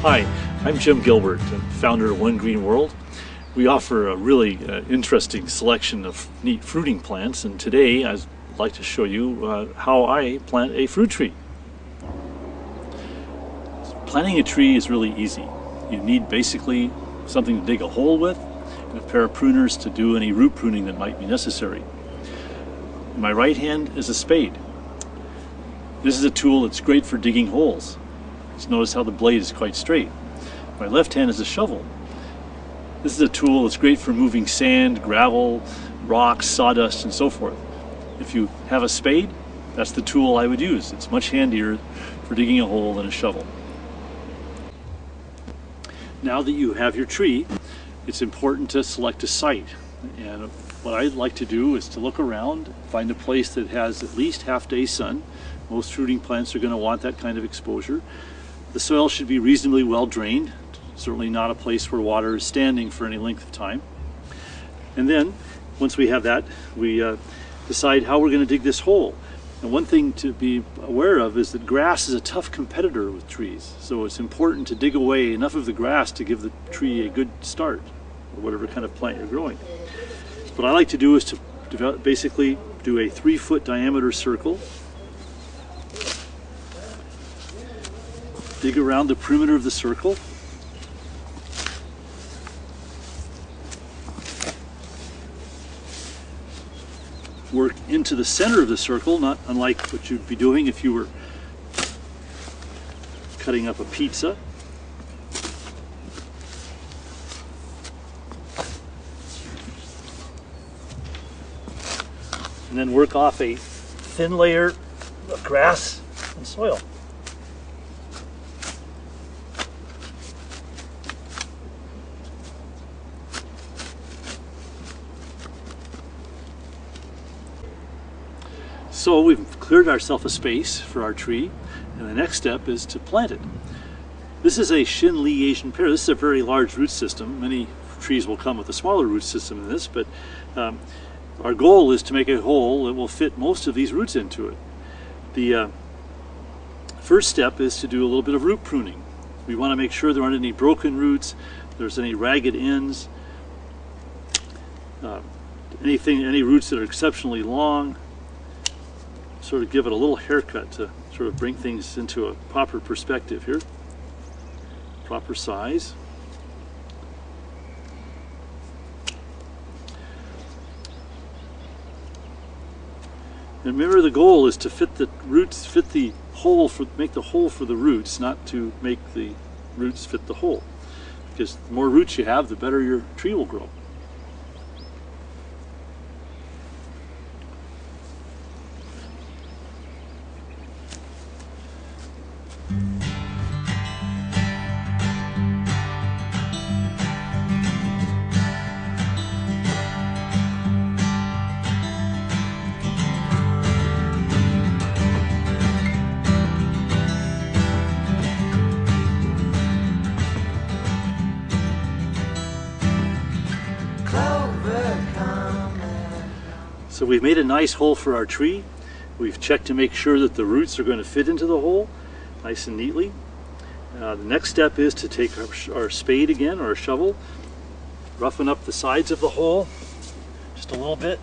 Hi, I'm Jim Gilbert, founder of One Green World. We offer a really interesting selection of neat fruiting plants, and today I'd like to show you how I plant a fruit tree. Planting a tree is really easy. You need basically something to dig a hole with and a pair of pruners to do any root pruning that might be necessary. In my right hand is a spade. This is a tool that's great for digging holes. Just notice how the blade is quite straight. My left hand is a shovel. This is a tool that's great for moving sand, gravel, rocks, sawdust, and so forth. If you have a spade, that's the tool I would use. It's much handier for digging a hole than a shovel. Now that you have your tree, it's important to select a site. And what I'd like to do is to look around, find a place that has at least half-day sun. Most fruiting plants are going to want that kind of exposure. The soil should be reasonably well drained, certainly not a place where water is standing for any length of time. And then, once we have that, we decide how we're going to dig this hole. And one thing to be aware of is that grass is a tough competitor with trees. So it's important to dig away enough of the grass to give the tree a good start, or whatever kind of plant you're growing. What I like to do is to basically do a 3-foot diameter circle. Dig around the perimeter of the circle. Work into the center of the circle, not unlike what you'd be doing if you were cutting up a pizza. And then work off a thin layer of grass and soil. So we've cleared ourselves a space for our tree, and the next step is to plant it. This is a Shin-Lee Asian pear. This is a very large root system. Many trees will come with a smaller root system than this, but our goal is to make a hole that will fit most of these roots into it. The first step is to do a little bit of root pruning. We want to make sure there aren't any broken roots, there's any ragged ends, any roots that are exceptionally long. Sort of give it a little haircut to sort of bring things into a proper perspective here, proper size. And remember, the goal is to fit the roots, make the hole for the roots, not to make the roots fit the hole. Because the more roots you have, the better your tree will grow. So we've made a nice hole for our tree. We've checked to make sure that the roots are going to fit into the hole nice and neatly. The next step is to take our spade again, or a shovel, roughen up the sides of the hole just a little bit.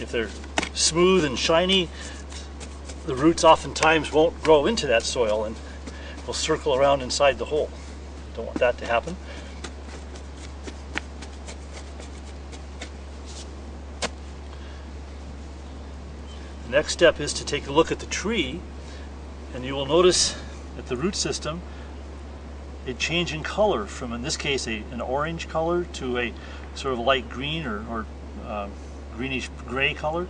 If they're smooth and shiny, the roots oftentimes won't grow into that soil and will circle around inside the hole. Don't want that to happen. The next step is to take a look at the tree, and you will notice at the root system a change in color from, in this case, an orange color to a sort of light green or greenish gray color.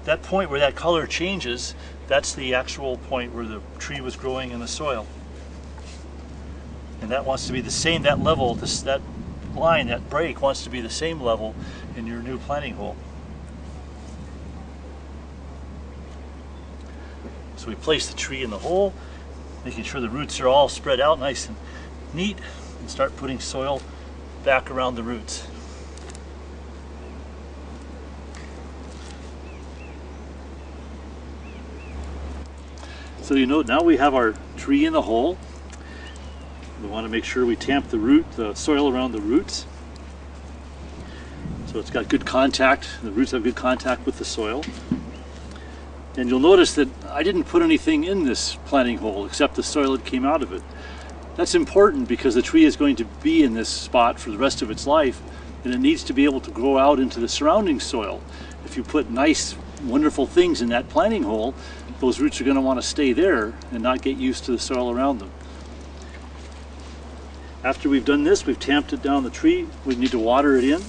That point where that color changes, that's the actual point where the tree was growing in the soil. And that wants to be the same, that level, that line, that break wants to be the same level in your new planting hole. So we place the tree in the hole, making sure the roots are all spread out nice and neat, and start putting soil back around the roots. So you know, now we have our tree in the hole. We want to make sure we tamp the soil around the roots, so it's got good contact. The roots have good contact with the soil. And you'll notice that I didn't put anything in this planting hole except the soil that came out of it. That's important because the tree is going to be in this spot for the rest of its life, and it needs to be able to grow out into the surrounding soil. If you put nice, wonderful things in that planting hole, those roots are going to want to stay there and not get used to the soil around them. After we've done this, we've tamped it down the tree. We need to water it in.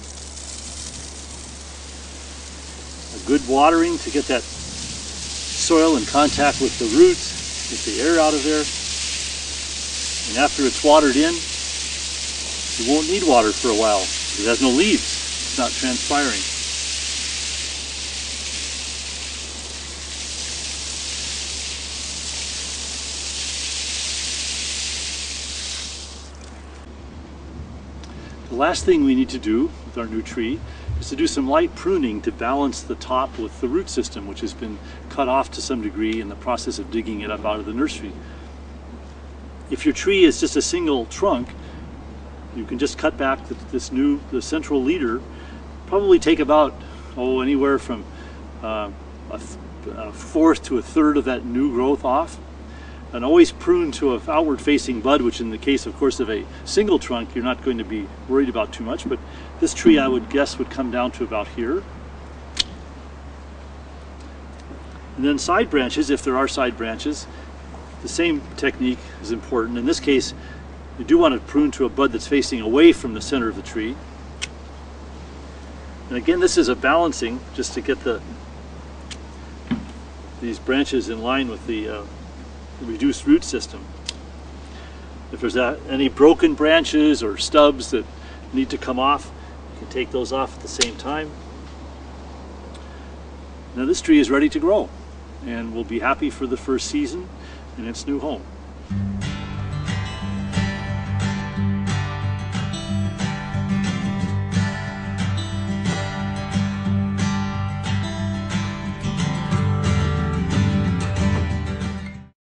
A good watering to get that soil in contact with the roots, get the air out of there. And after it's watered in, it won't need water for a while because it has no leaves. It's not transpiring. The last thing we need to do with our new tree is to do some light pruning to balance the top with the root system, which has been cut off to some degree in the process of digging it up out of the nursery. If your tree is just a single trunk, you can just cut back the central leader. Probably take about, anywhere from a fourth to a third of that new growth off. And always prune to an outward facing bud, which in the case, of course, of a single trunk, you're not going to be worried about too much. But this tree, I would guess, would come down to about here. And then side branches, if there are side branches, the same technique is important. In this case, you do want to prune to a bud that's facing away from the center of the tree. And again, this is a balancing just to get these branches in line with the reduced root system. If there's any broken branches or stubs that need to come off, you can take those off at the same time. Now this tree is ready to grow and will be happy for the first season in its new home.